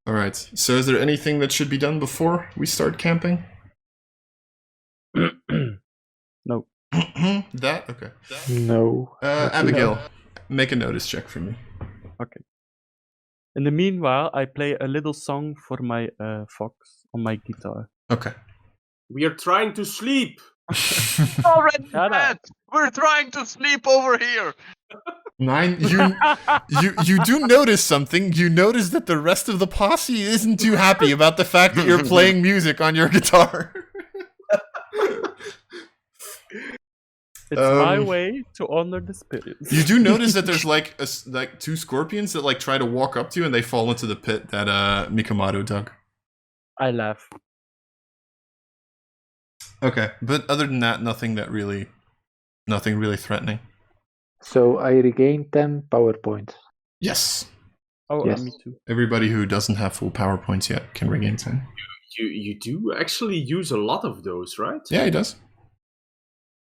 Alright, so is there anything that should be done before we start camping? No. That? Okay. No. Abigail, make a notice check for me. Okay. In the meanwhile, I play a little song for my fox on my guitar. Okay. We are trying to sleep. Already Shut dead. We're trying to sleep over here. 9, you do notice something. You notice that the rest of the posse isn't too happy about the fact that you're playing music on your guitar. It's my way to honor the spirits. You do notice that there's like 2 scorpions that like try to walk up to you and they fall into the pit that Mikamato dug. I laugh. Okay, but other than that, nothing really threatening. So I regain 10 power points. Yes. Oh, Yes. me too. Everybody who doesn't have full power points yet can regain 10. You do actually use a lot of those, right? Yeah, he does.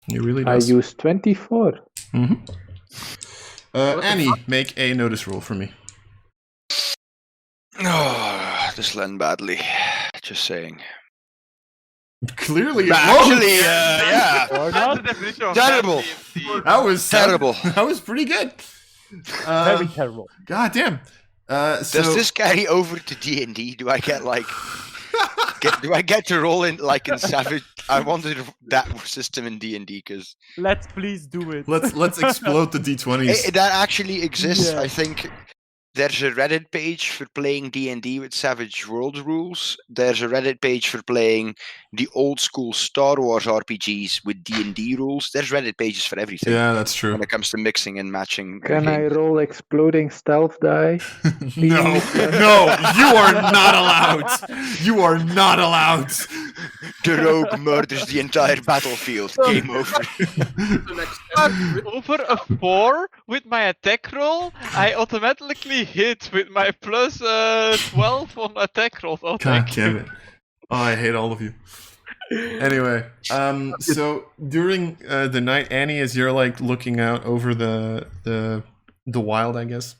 He really I does. use 24. Mm-hmm. Annie, make a notice roll for me. Oh, this land badly. Just saying. Clearly, it Actually, won't. yeah. Or That's the not? definition of Terrible. That was Terrible. That was pretty good. Very terrible. God damn. Does this carry over to D&D? Do I get like... do I get to roll in like in Savage? I wanted that system in D&D because... Let's please do it. Let's explode the d20s. That actually exists. Yeah. I think there's a Reddit page for playing D&D with Savage World rules. There's a Reddit page for playing the old school Star Wars RPGs with D&D rules. There's Reddit pages for everything. Yeah, that's true. When it comes to mixing and matching. Can I roll exploding stealth die? No, you are not allowed. You are not allowed. The rogue murders the entire battlefield. Game over. Over a 4 with my attack roll, I automatically hit with my plus 12 on attack roll. Oh, God thank damn you. it. Oh, I hate all of you. Anyway, so during the night, Annie, as you're like looking out over the wild, I guess,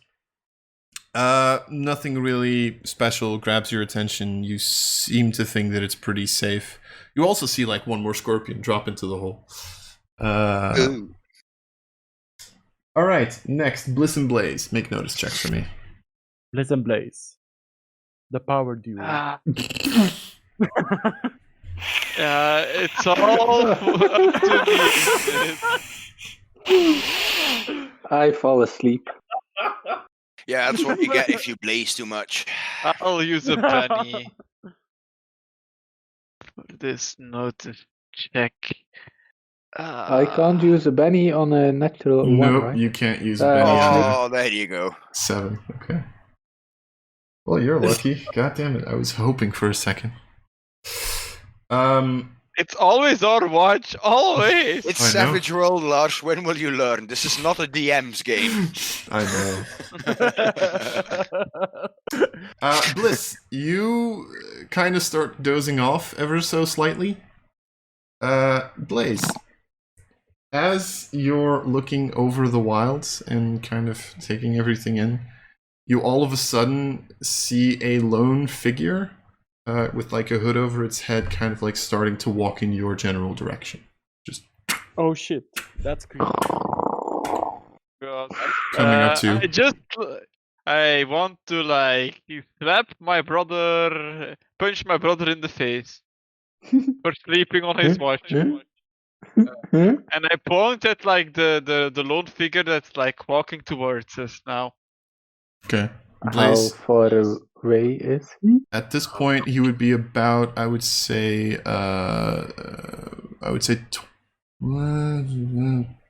nothing really special grabs your attention. You seem to think that it's pretty safe. You also see like one more scorpion drop into the hole. Ooh. All right, next, Bliss and Blaze. Make notice checks for me. Bliss and Blaze. The power duo. It's all up to me. I fall asleep. Yeah, that's what you get if you blaze too much. I'll use a penny for this notice check. I can't use a Benny on a natural one, Nope, right? you can't use a Benny on Oh, there you go. 7. Okay. Well, you're lucky. God damn it! I was hoping for a second. It's always our watch, always. It's I know. Savage World, Lars. When will you learn? This is not a DM's game. I know. Bliss, you kind of start dozing off ever so slightly. Blaze, as you're looking over the wilds and kind of taking everything in, you all of a sudden see a lone figure with like a hood over its head, kind of like starting to walk in your general direction. Just Oh shit, that's creepy. God. coming up to you. I want to like slap my brother, punch my brother in the face for sleeping on his watch. Huh? And I point at like the lone figure that's like walking towards us now. Okay. How Blaze, far away is he? at this point, he would be about, I would say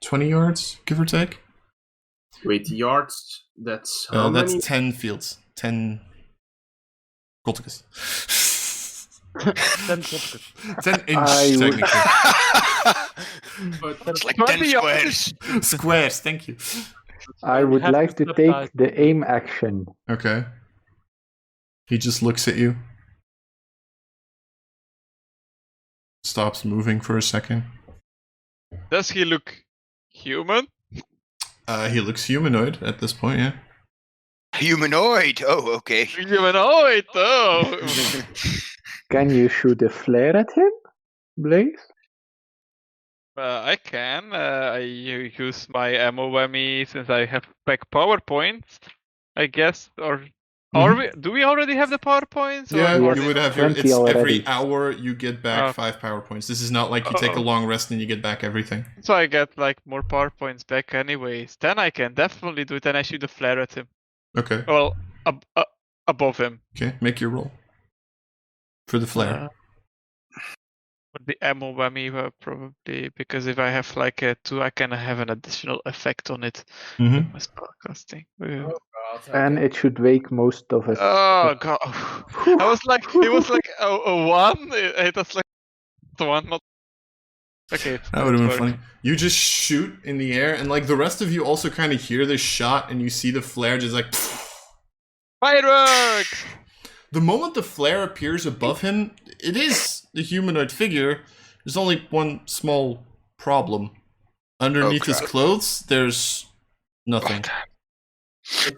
20 yards, give or take. Wait, yards? That's how That's many? 10 fields. 10 cultists. 10 seconds. 10 inch, I would- technically. It's like 20 10 squares. Squares, thank you. I would have like to to step take out. the aim action. Okay. He just looks at you. Stops moving for a second. Does he look human? He looks humanoid at this point, yeah. Humanoid. Oh, okay. Humanoid, oh! Can you shoot a flare at him, Blaze? I can. I use my ammo whammy since I have back PowerPoints, I guess. Or are we? Do we already have the PowerPoints? Yeah, or Yes. you would have 20 it's every already. hour you get back Oh. 5 power points. This is not like you take a Oh. long rest and you get back everything. So I get like more PowerPoints back anyways. Then I can definitely do it. Then I shoot a flare at him. Okay. Well, above him. Okay, make your roll. For the flare. With the ammo whammy probably, because if I have like a 2, I can have an additional effect on it. Mm-hmm. With my spellcasting. Oh god. And it should wake most of us. Oh god! I was like, it was like a 1. It was like the 1, not. Okay. That would have been worked. funny. You just shoot in the air, and like the rest of you also kind of hear this shot, and you see the flare just like. Fireworks! The moment the flare appears above him, it is the humanoid figure. There's only one small problem. Underneath his crap. clothes, there's nothing.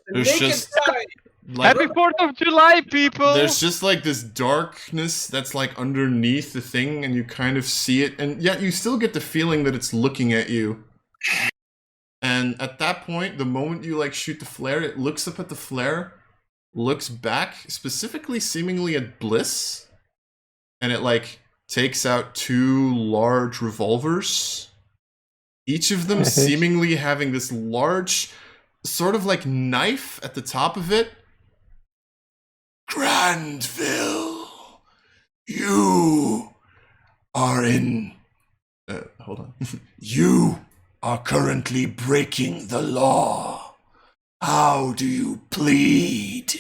There's Naked just guy. like Happy 4th of July, people! there's just like this darkness that's like underneath the thing, and you kind of see it, and yet you still get the feeling that it's looking at you. And at that point, the moment you like shoot the flare, it looks up at the flare, looks back, specifically seemingly at Bliss, and it like takes out 2 large revolvers, each of them seemingly having this large sort of like knife at the top of it. Grandville, you are in hold on. You are currently breaking the law. How do you plead?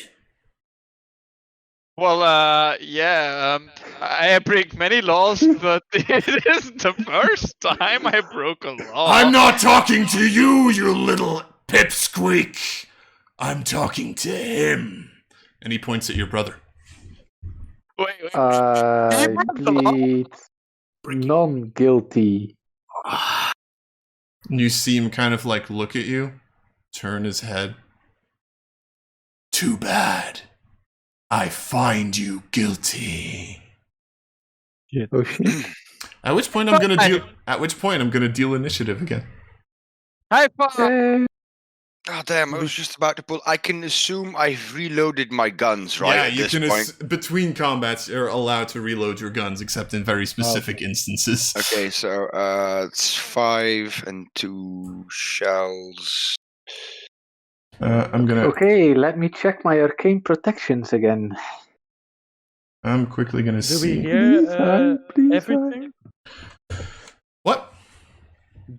Well, yeah, I break many laws, but it isn't the first time I broke a law. I'm not talking to you, you little pipsqueak. I'm talking to him. And he points at your brother. Wait. It's non-guilty. And you see him kind of like look at you, turn his head. Too bad. I find you guilty. Oh shit. At which point I'm gonna deal initiative again. High five! Oh damn! I was just about to pull. I can assume I've reloaded my guns, right? Yeah, at you this can point. between combats you're allowed to reload your guns, except in very specific instances. Okay, so it's 5 and 2 shells. I'm gonna. Okay, let me check my arcane protections again. I'm quickly gonna Do see. we hear Please, everything? What?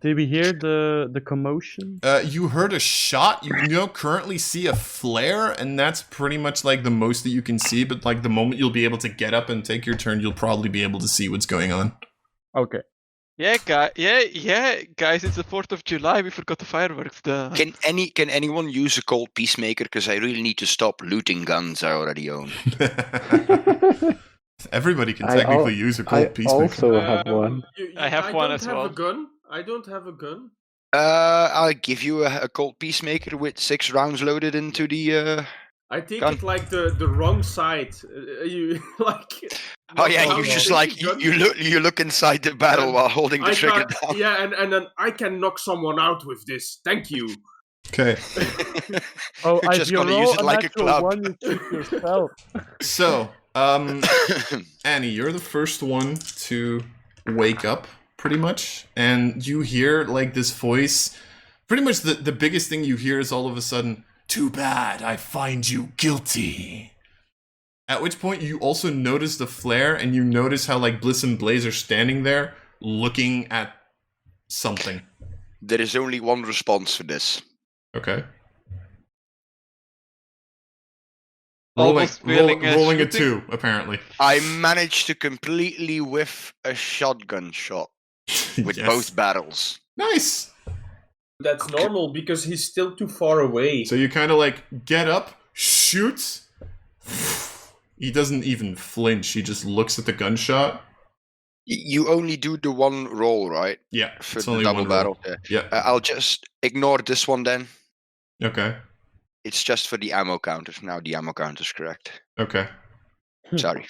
Did we hear the commotion? You heard a shot. You currently see a flare, and that's pretty much like the most that you can see. But like the moment you'll be able to get up and take your turn, you'll probably be able to see what's going on. Okay. Yeah, guys, it's the 4th of July. We forgot the fireworks. Can anyone use a cold peacemaker? Because I really need to stop looting guns I already own. Everybody can I technically use a cold I peacemaker. also have one. I have one as well. I don't have a gun. I'll give you a cold peacemaker with 6 rounds loaded into the. I take Gun. it like the wrong side. You like. Oh yeah, how you to just take like a gun. you look inside the battle while holding the I trigger can't- down. Yeah, and then I can knock someone out with this. Thank you. Okay, Oh, You're if just you gonna roll use it like a natural club. one, you shoot yourself. so Annie, you're the first one to wake up, pretty much, and you hear like this voice. Pretty much the biggest thing you hear is all of a sudden, "Too bad, I find you guilty." At which point you also notice the flare, and you notice how like Bliss and Blaze are standing there looking at something. There is only one response for this. Okay. Almost feeling a rolling a shooting. 2, apparently. I managed to completely whiff a shotgun shot with Yes. both barrels. Nice! That's normal because he's still too far away. So you kind of like get up, shoot. He doesn't even flinch. He just looks at the gunshot. You only do the one roll, right? Yeah, For it's the only double one roll. barrel. Yeah. Yeah. I'll just ignore this one then. Okay. It's just for the ammo counter. Now the ammo counter is correct. Okay. Sorry.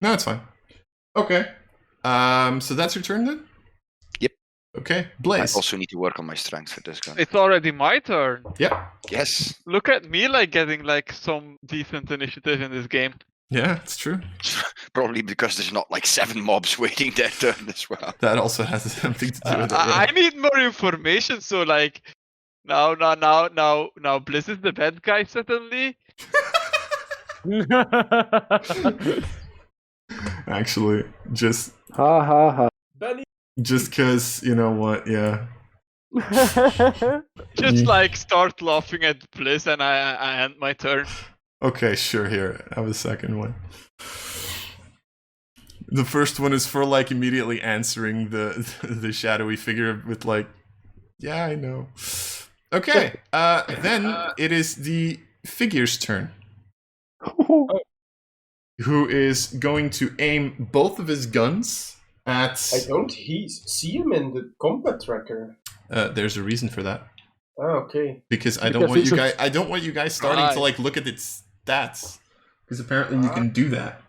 No, it's fine. Okay. So that's your turn then? Yep. Okay. I Blaze. also need to work on my strength for this gun. It's already my turn. Yep. Yes. Look at me like getting like some decent initiative in this game. Yeah, it's true. Probably because there's not like 7 mobs waiting their turn as well. That also has something to do with it. I Right? need more information. So like, now, Blizz is the bad guy suddenly. Actually, just Ha ha ha. Benny, because you know what? Yeah. Just like start laughing at Blizz, and I end my turn. Okay, sure. Here, I have a second one. The first one is for like immediately answering the shadowy figure with like, yeah, I know. Okay, then it is the figure's turn, who is going to aim both of his guns at. I don't see him in the combat tracker. There's a reason for that. Oh, okay. Because I don't want you guys. I don't want you guys starting to like look at its stats. Because apparently you can do that.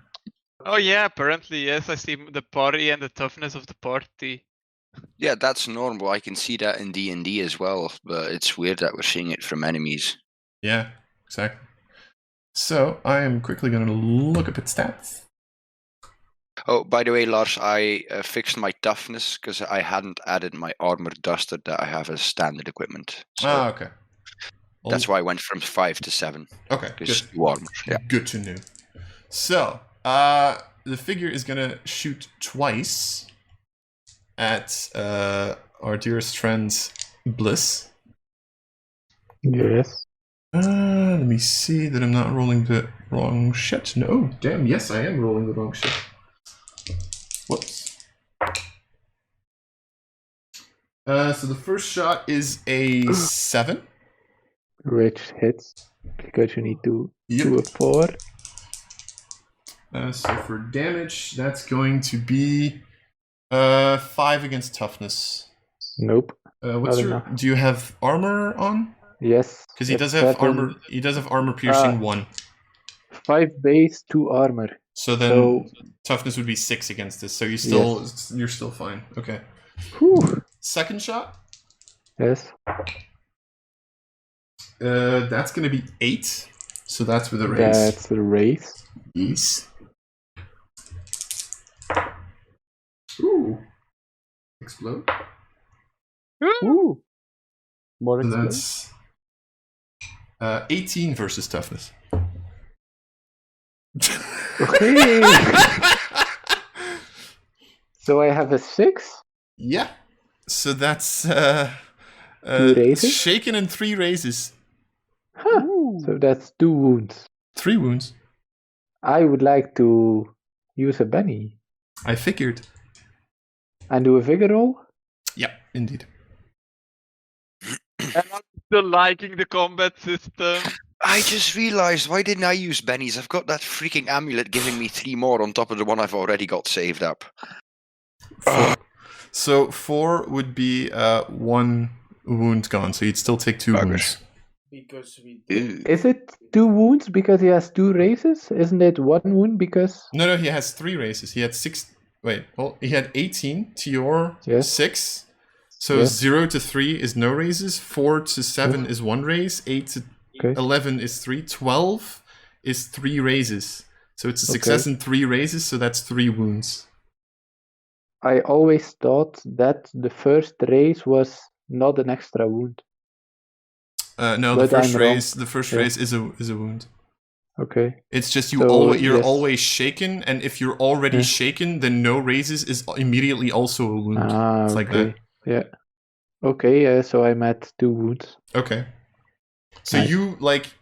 Oh yeah, apparently yes. I see the party and the toughness of the party. Yeah, that's normal. I can see that in D&D as well, but it's weird that we're seeing it from enemies. Yeah, exactly. So I am quickly going to look up its stats. Oh, by the way, Lars, I fixed my toughness because I hadn't added my armor duster that I have as standard equipment. So Okay. that's why I went from 5 to 7. Okay, Because good. 2 armor. Yeah. Good to know. So, the figure is going to shoot twice at our dearest friend Bliss. Yes. Let me see that I'm not rolling the wrong shit. No, damn, yes, I am rolling the wrong shit. Whoops. So the first shot is a 7. Which hits. Because you need to Yep. do a 4. So for damage, that's going to be 5 against toughness. Nope. What's Not your? enough. Do you have armor on? Yes. Because he it's does have 7. armor. He does have armor piercing 1. 5 base, 2 armor. So then So- toughness would be 6 against this. So you're still fine. Okay. Whew. Second shot. Yes. That's gonna be 8. So that's with a raise. That's a raise. Yes. Ooh. Explode. Ooh. More So expensive. that's 18 versus toughness. Okay. So I have a 6. Yeah. So that's 2 raises? shaken and 3 raises. Huh. So that's 2 wounds. 3 wounds. I would like to use a Benny I figured. and do a vigor roll. Yeah, indeed. And I'm still liking the combat system. I just realized, why didn't I use Benny's? I've got that freaking amulet giving me 3 more on top of the one I've already got saved up. So 4 would be 1 wound gone, so you'd still take 2 Okay. wounds. Because we Ew. Is it 2 wounds because he has 2 raises? Isn't it 1 wound because... No, he has 3 raises. He had 6. Wait, well, he had 18 to your Yes. 6. So Yes. 0 to 3 is no raises. 4 to 7 is 1 raise. 8 to Okay. 11 is 3. 12 is 3 raises. So it's a success in 3 raises, so that's 3 wounds. I always thought that the first raise was not an extra wound. No, But the first I'm wrong. raise. The first Yeah. raise is a wound. Okay. It's just So, you're yes. always shaken, and if you're already Yeah. shaken, then no raises is immediately also a wound. Ah, It's like okay. Yeah. Okay, so I'm at 2 wounds. Okay. So Nice.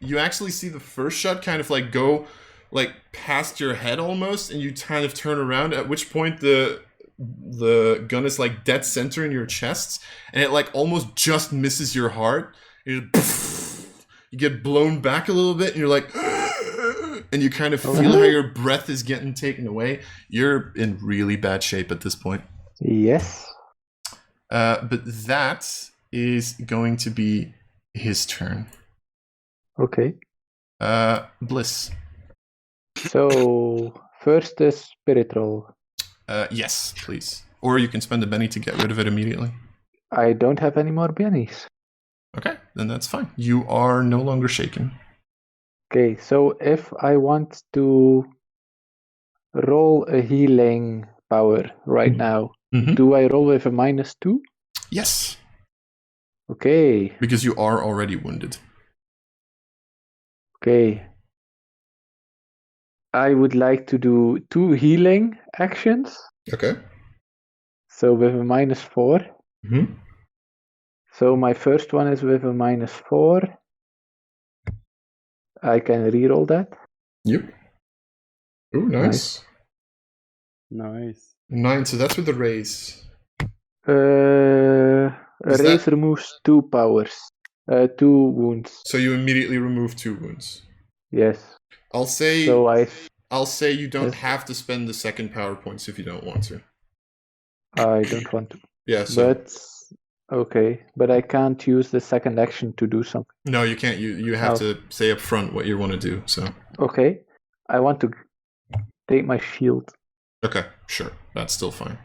you actually see the first shot kind of like go like past your head almost, and you kind of turn around. At which point the gun is like dead center in your chest, and it like almost just misses your heart. You get blown back a little bit, and you're like, and you kind of feel how your breath is getting taken away. You're in really bad shape at this point. Yes. But that is going to be his turn. Okay. Bliss. So first is spirit roll. Yes, please. Or you can spend a Benny to get rid of it immediately. I don't have any more bennies. Okay, then that's fine. You are no longer shaken. Okay, so if I want to roll a healing power right now, Mhm. do I roll with a -2? Yes, Okay, because you are already wounded. okay. I would like to do 2 healing actions. Okay. So with a -4. Mm-hmm. So my first one is with a -4. I can reroll that. Yep. Ooh, nice. Nice. 9, so that's with the raise. A Is raise that- removes 2 powers. 2 wounds. So you immediately remove 2 wounds. Yes. I'll say So I'll say you don't Yes. have to spend the second power points if you don't want to. I don't want to. Yeah, so But okay. But I can't use the second action to do something. no, you can't. You have Oh. to say up front what you want to do. So Okay. I want to take my shield. okay, sure, that's still fine.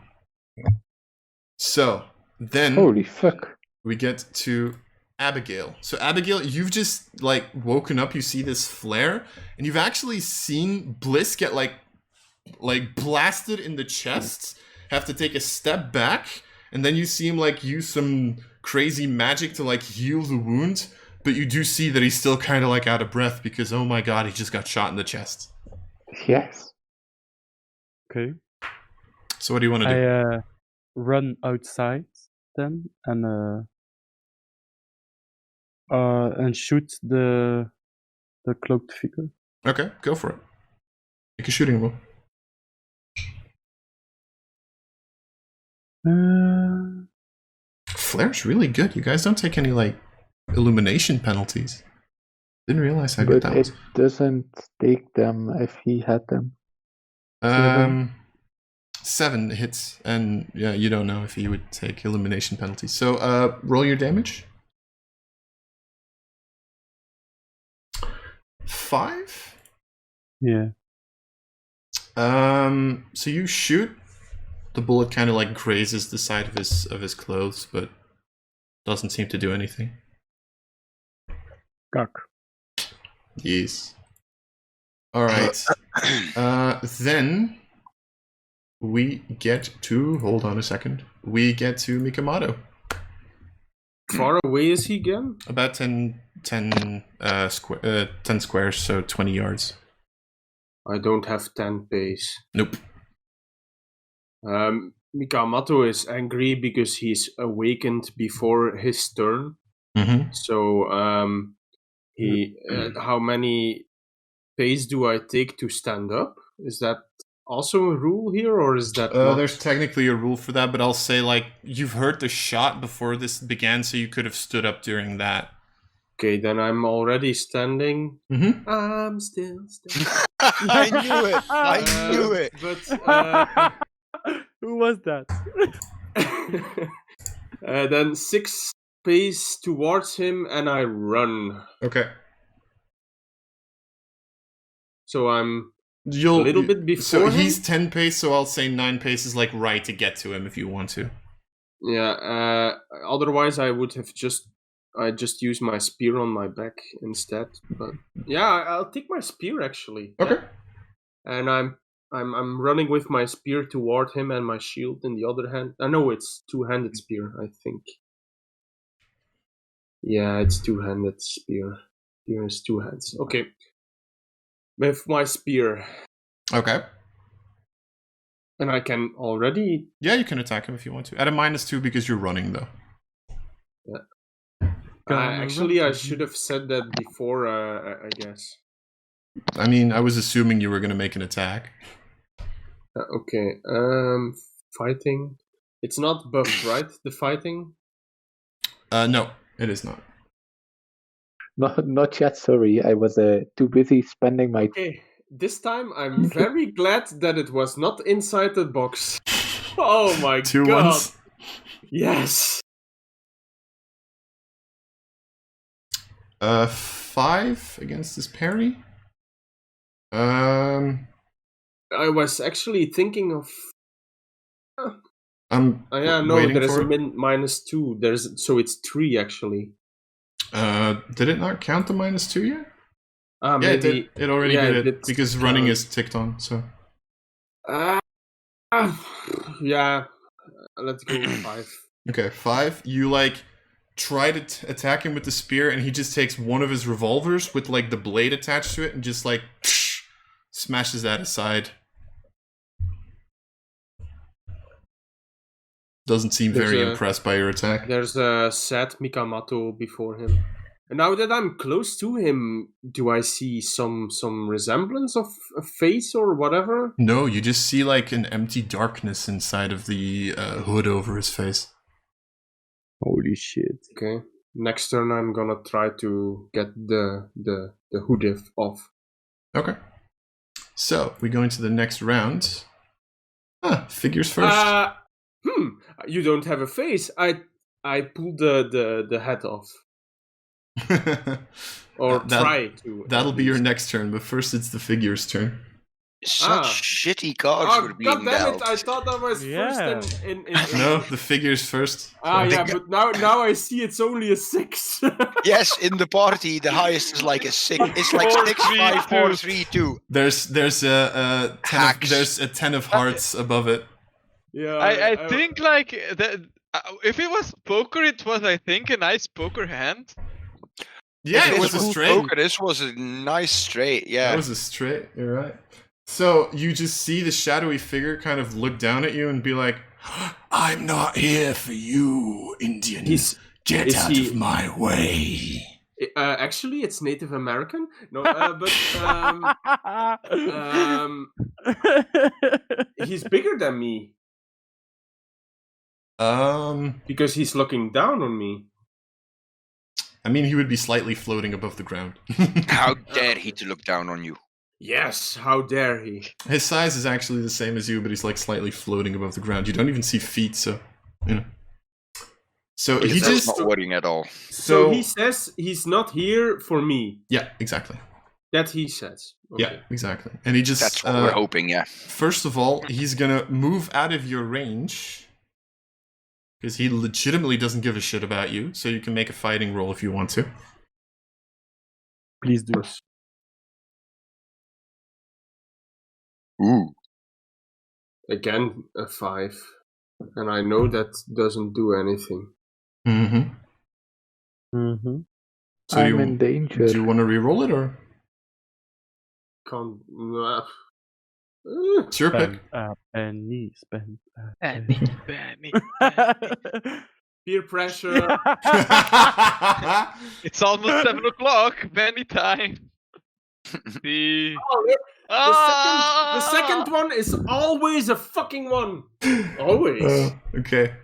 So then Holy fuck. we get to Abigail. So Abigail, you've just like woken up. You see this flare, and you've actually seen Bliss get like blasted in the chest. Have to take a step back, and then you see him like use some crazy magic to like heal the wound. But you do see that he's still kind of like out of breath because oh my god, he just got shot in the chest. Yes. Okay. So what do you want to do? I run outside then and shoot the cloaked figure. Okay, go for it. Make a shooting roll. Flare's really good. You guys don't take any like illumination penalties. Didn't realize how good But that was. it doesn't take them if he had them. 7 hits, and yeah, you don't know if he would take illumination penalties. So roll your damage. 5? Yeah. So you shoot. The bullet kind of like grazes the side of his clothes, but doesn't seem to do anything. Gak. Yes. All right. Then we get to hold on a second. We get to Mikamato. Far away is he again? About 10 squares, so 20 yards. I don't have 10 pace. Nope. Mikamato is angry because he's awakened before his turn. Mm-hmm. So how many pace do I take to stand up? Is that also a rule here, or is that not? There's technically a rule for that, but I'll say like you've heard the shot before this began, so you could have stood up during that. Okay, then I'm already standing. Mm-hmm. I'm still standing. I knew it. I knew it. But Who was that? then 6 pace towards him, and I run. Okay. So I'm You'll a little bit before So him? he's 10 pace, so I'll say 9 pace is like right to get to him if you want to. Yeah. Otherwise, I would have just used my spear on my back instead. But yeah, I'll take my spear actually. Okay. And I'm running with my spear toward him and my shield in the other hand. I know it's two-handed spear, I think. Yeah, it's two-handed spear. Spear is 2 hands. Okay. With my spear. Okay. And I can already... Yeah, you can attack him if you want to. At a -2 because you're running, though. Yeah. Actually, I should have said that before, I guess. I mean, I was assuming you were going to make an attack. Okay. Fighting. It's not buffed, right? The fighting? No, it is not. Not yet, sorry. I was too busy spending my... Okay. This time, I'm very glad that it was not inside the box. Oh my 2 god. ones. Yes. +5 against his parry. I was actually thinking of. I'm Yeah, no, waiting there is for a it. -2. So it's 3 actually. Did it not count the -2 yet? Ah, Yeah, it maybe. did. It already yeah, did it did because running count. is ticked on. So Yeah, let's go with 5. okay, 5. You like try to attack him with the spear, and he just takes one of his revolvers with like the blade attached to it, and just like smashes that aside. Doesn't seem very impressed by your attack. There's a sad Mikamato before him. And now that I'm close to him, do I see some resemblance of a face or whatever? No, you just see like an empty darkness inside of the hood over his face. Holy shit. Okay. Next turn I'm gonna try to get the hood off. Okay. So we go into the next round. Figures first. You don't have a face. I pulled the head off. Or try to. That'll be your next turn, but first it's the figure's turn. Such shitty cards were being God damn dealt. it! I thought that was first in No, the figure's first. Yeah, but now I see it's only a 6. Yes, in the party, the highest is like a 6. It's like 6, 5, 4, 3, 2. There's a 10 of hearts above it. Yeah, I think like that. If it was poker, it was I think a nice poker hand. Yeah, it was a straight. Poker, this was a nice straight. Yeah, That was a straight. You're right. So you just see the shadowy figure kind of look down at you and be like, "I'm not here for you, Indian. Get out of my way." Actually, it's Native American. No, but he's bigger than me. Because he's looking down on me. I mean, he would be slightly floating above the ground. How dare he to look down on you? Yes, how dare he? His size is actually the same as you, but he's like slightly floating above the ground. You don't even see feet, so you know. So he That's just not worrying at all. So he says he's not here for me. Yeah, exactly. That he says. Okay. Yeah, exactly. And he just That's what we're hoping. Yeah. First of all, he's gonna move out of your range because he legitimately doesn't give a shit about you. So you can make a fighting roll if you want to. Please do. Ooh. Again, a 5. And I know that doesn't do anything. Mm-hmm. Mm-hmm. So I'm in danger. Do you want to re-roll it or? Can't. It's your pick. Penny, spend. Benny. Peer pressure. It's almost 7 o'clock. Benny time. The The second one is always a fucking one. Always. Okay.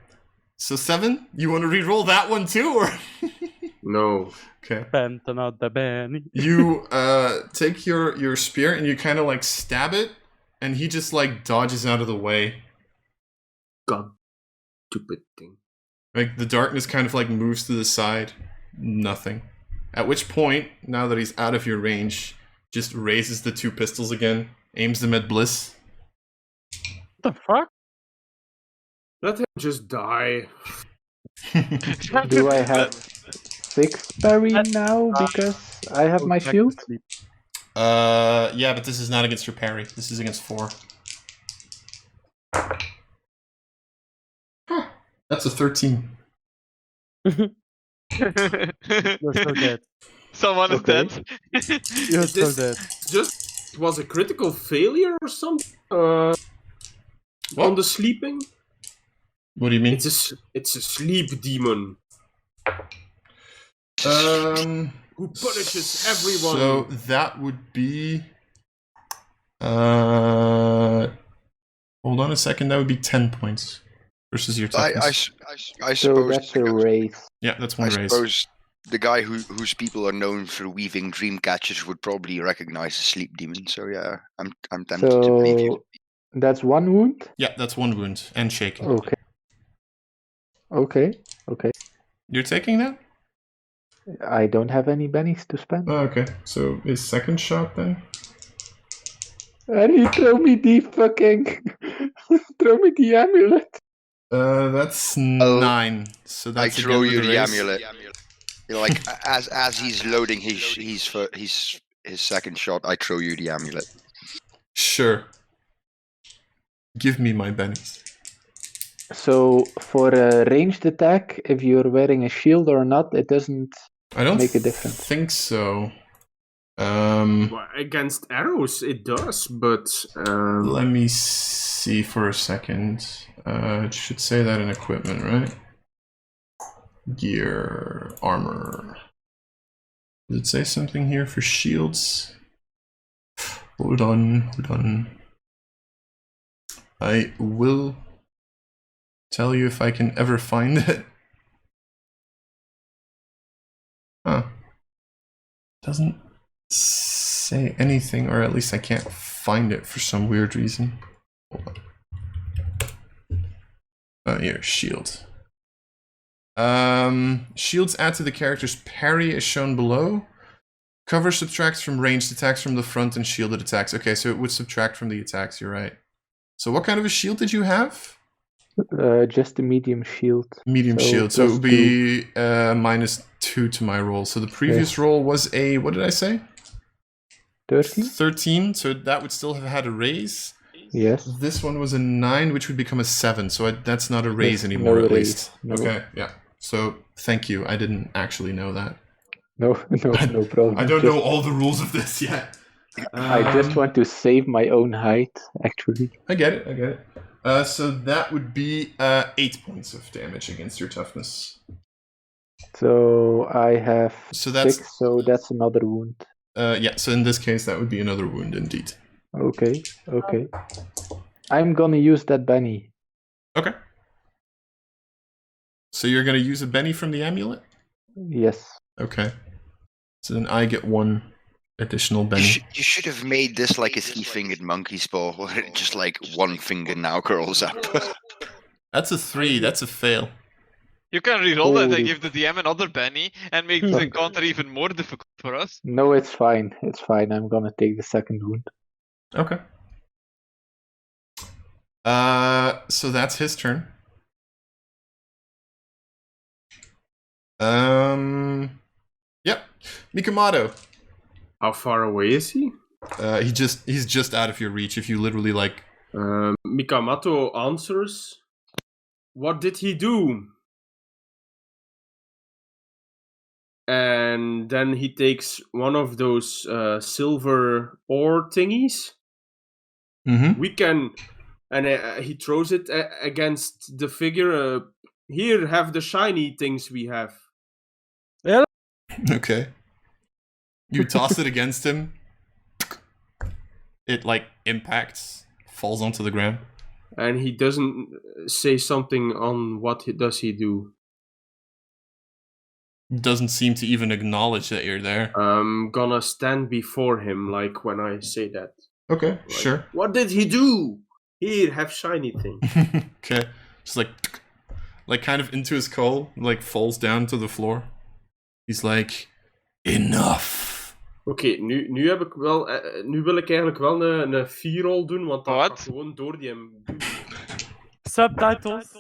So 7? You want to re-roll that one too, or? No. Okay. Another Benny. You take your spear and you kind of like stab it, and he just like dodges out of the way. God, stupid thing. Like the darkness kind of like moves to the side. Nothing. At which point, now that he's out of your range, just raises the 2 pistols again, aims them at Bliss. What the fuck? Let him just die. Do I have 6 parry now because I have my shield? Yeah, but this is not against your parry. This is against 4. Huh. That's a 13. You're so dead. Someone is Okay. dead. You're so This- dead. Just was a critical failure or something? What? On the sleeping? What do you mean? It's a sleep demon who punishes everyone. So that would be. Hold on a second. That would be 10 points versus your toughness. I So suppose. that's a raise. Yeah, that's I one raise. suppose the guy whose people are known for weaving dream catchers would probably recognize a sleep demon. So yeah, I'm tempted to believe you. So that's 1 wound? Yeah, that's 1 wound and shaking. Okay. Okay. You're taking that? I don't have any bennies to spend. Oh, okay, so his second shot then? And he throw me the fucking... throw me the amulet. That's 9. So I that's throw again you with the raise. amulet. You know, like as he's loading his second shot, I throw you the amulet. Sure. Give me my bennies. So for a ranged attack, if you're wearing a shield or not, it doesn't I don't make a difference. think so. Well, against arrows, it does, but Let me see for a second. It should say that in equipment, right? Gear, armor. Does it say something here for shields? Hold on. I will tell you if I can ever find it. Huh. Doesn't say anything, or at least I can't find it for some weird reason. Hold on. Oh, here, shield. Shields add to the character's parry as shown below. Cover subtracts from ranged attacks from the front and shielded attacks. Okay, so it would subtract from the attacks, you're right. So what kind of a shield did you have? Just a medium shield. Medium shield, so it plus would be -2 to my roll. So the previous Yes. roll was a, what did I say? 13? 13, so that would still have had a raise. Yes. This one was a 9, which would become a 7, so that's not a raise Yes, anymore, no at raise, least. no. Okay, yeah. So, thank you. I didn't actually know that. No problem. I don't Just- know all the rules of this yet. I just want to save my own height, actually. I get it. So that would be 8 points of damage against your toughness. So I have So that's 6, so that's another wound. yeah. So in this case, that would be another wound indeed. Okay. I'm gonna use that Benny. Okay. So you're gonna use a Benny from the amulet? Yes. Okay. So then I get 1 additional Benny. You should have made this like a 3-fingered monkey's paw, where it just like one finger now curls up. That's a 3. That's a fail. You can reroll that Holy- and give the DM another Benny and make this encounter even more difficult for us. No, it's fine. It's fine. I'm gonna take the second wound. Okay. So that's his turn. Yep. Mikamato. how far away is he? He's just out of your reach. If you literally like, Mikamato answers. What did he do? And then he takes one of those silver ore thingies. We can, and he throws it against the figure. Here, have the shiny things we have. okay. You toss it against him. It like impacts, falls onto the ground. And he doesn't say something on what does he do. Doesn't seem to even acknowledge that you're there. I'm gonna stand before him, like when I say that. Okay, Like, sure. What did he do? Here, have shiny thing. Okay, just like kind of into his skull, like falls down to the floor. He's like, enough. Oké, nu heb ik wel, nu wil ik eigenlijk wel een 4-roll doen, want dan Wat? ga ik gewoon door die hem doen. Subtitles.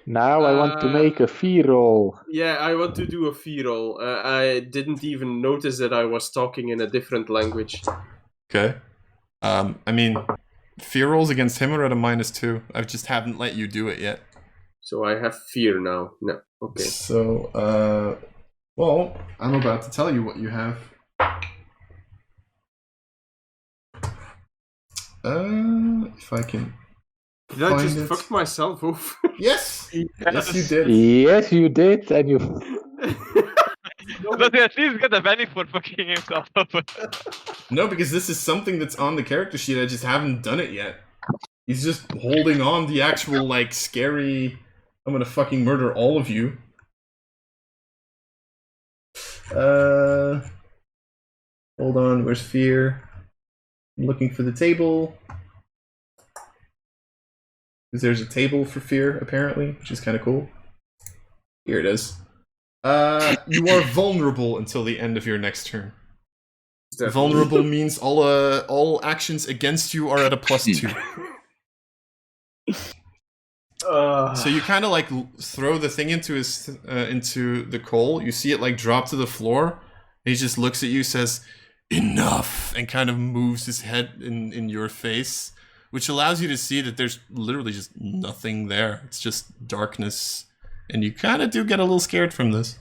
Now I want to make a 4-roll. Yeah, I want to do a 4-roll. I didn't even notice that I was talking in a different language. Okay. I mean, fear rolls against him are at a -2. I just haven't let you do it yet. So I have fear now. No, okay. So, well, I'm about to tell you what you have. If I can. Did I find just it. fuck myself off? Yes! Yes, you did. Yes, you did, and you... But he at least get a Benny for fucking himself up. No, because this is something that's on the character sheet. I just haven't done it yet. He's just holding on the actual, like, scary... I'm gonna fucking murder all of you. Hold on, where's fear? I'm looking for the table. Because there's a table for fear, apparently, which is kind of cool. Here it is. You are vulnerable until the end of your next turn. Definitely. Vulnerable means all actions against you are at a +2. So you kind of like throw the thing into the coal. You see it like drop to the floor. And he just looks at you, says, "Enough," and kind of moves his head in your face, which allows you to see that there's literally just nothing there. It's just darkness, and you kind of do get a little scared from this.